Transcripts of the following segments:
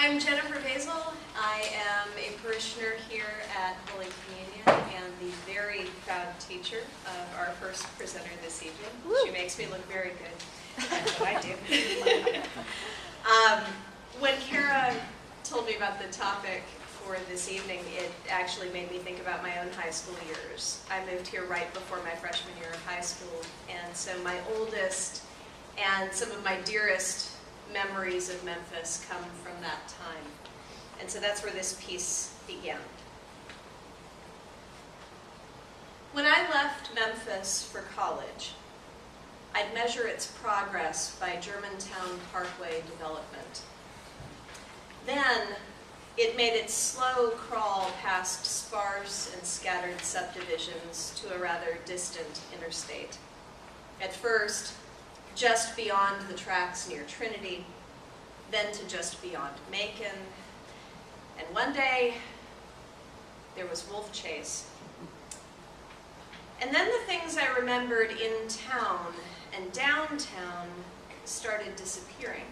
I'm Jennifer Vasil. I am a parishioner here at Holy Communion and the very proud teacher of our first presenter this evening. Woo. She makes me look very good. That's what I do. When Kara told me about the topic for this evening, it actually made me think about my own high school years. I moved here right before my freshman year of high school, and so my oldest and some of my dearest memories of Memphis come from that time. And so that's where this piece began. When I left Memphis for college, I'd measure its progress by Germantown Parkway development. Then it made its slow crawl past sparse and scattered subdivisions to a rather distant interstate. At first, just beyond the tracks near Trinity, then to just beyond Macon, and one day, there was Wolf Chase. And then the things I remembered in town and downtown started disappearing.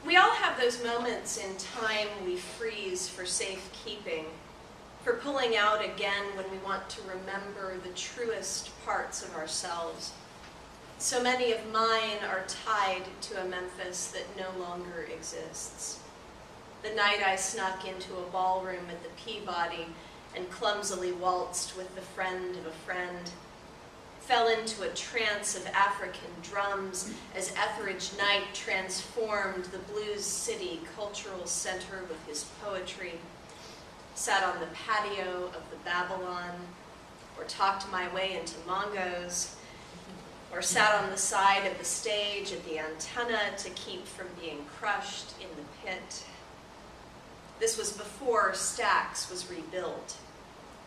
We all have those moments in time we freeze for safekeeping, for pulling out again when we want to remember the truest parts of ourselves. So many of mine are tied to a Memphis that no longer exists. The night I snuck into a ballroom at the Peabody and clumsily waltzed with the friend of a friend, fell into a trance of African drums as Etheridge Knight transformed the Blues City Cultural Center with his poetry, sat on the patio of the Babylon, or talked my way into Mongo's, or sat on the side of the stage at the antenna to keep from being crushed in the pit. This was before Stax was rebuilt,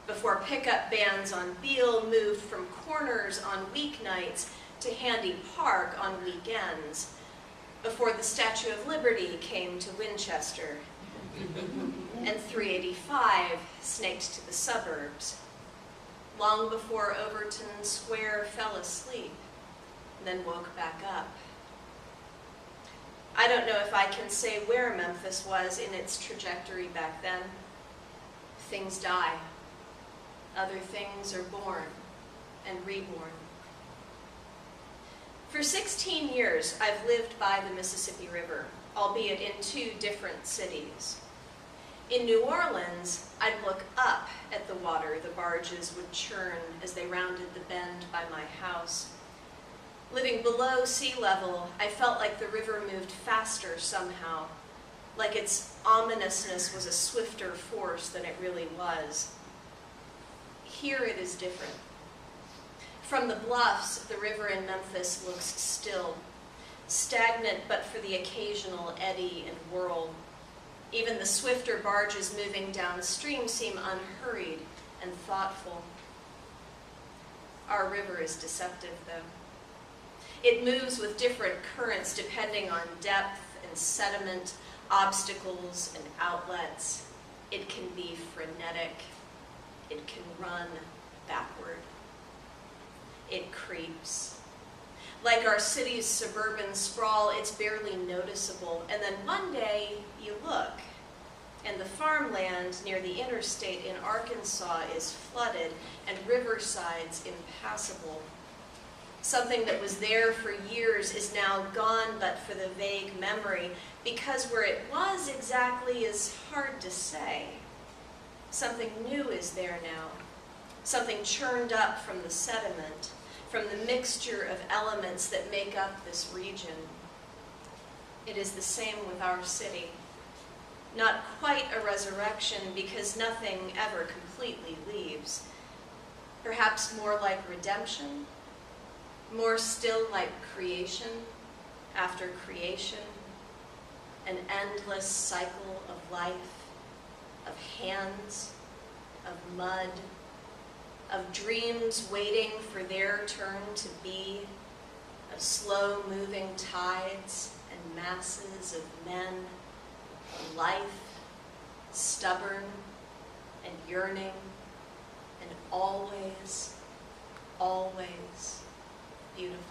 before pickup bands on Beale moved from Corners on weeknights to Handy Park on weekends, before the Statue of Liberty came to Winchester, and 385 snaked to the suburbs, long before Overton Square fell asleep, then woke back up. I don't know if I can say where Memphis was in its trajectory back then. Things die. Other things are born and reborn. For 16 years, I've lived by the Mississippi River, albeit in two different cities. In New Orleans, I'd look up at the water the barges would churn as they rounded the bend by my house. Living below sea level, I felt like the river moved faster somehow, like its ominousness was a swifter force than it really was. Here it is different. From the bluffs, the river in Memphis looks still, stagnant but for the occasional eddy and whirl. Even the swifter barges moving downstream seem unhurried and thoughtful. Our river is deceptive, though. It moves with different currents depending on depth and sediment, obstacles and outlets. It can be frenetic. It can run backward. It creeps. Like our city's suburban sprawl, it's barely noticeable. And then one day you look, and the farmland near the interstate in Arkansas is flooded and riversides impassable. Something that was there for years is now gone but for the vague memory, because where it was exactly is hard to say. Something new is there now, something churned up from the sediment, from the mixture of elements that make up this region. It is the same with our city. Not quite a resurrection, because nothing ever completely leaves. Perhaps more like redemption, more still like creation after creation, an endless cycle of life, of hands, of mud, of dreams waiting for their turn to be, of slow-moving tides and masses of men, of life, stubborn and yearning, and always, always beautiful.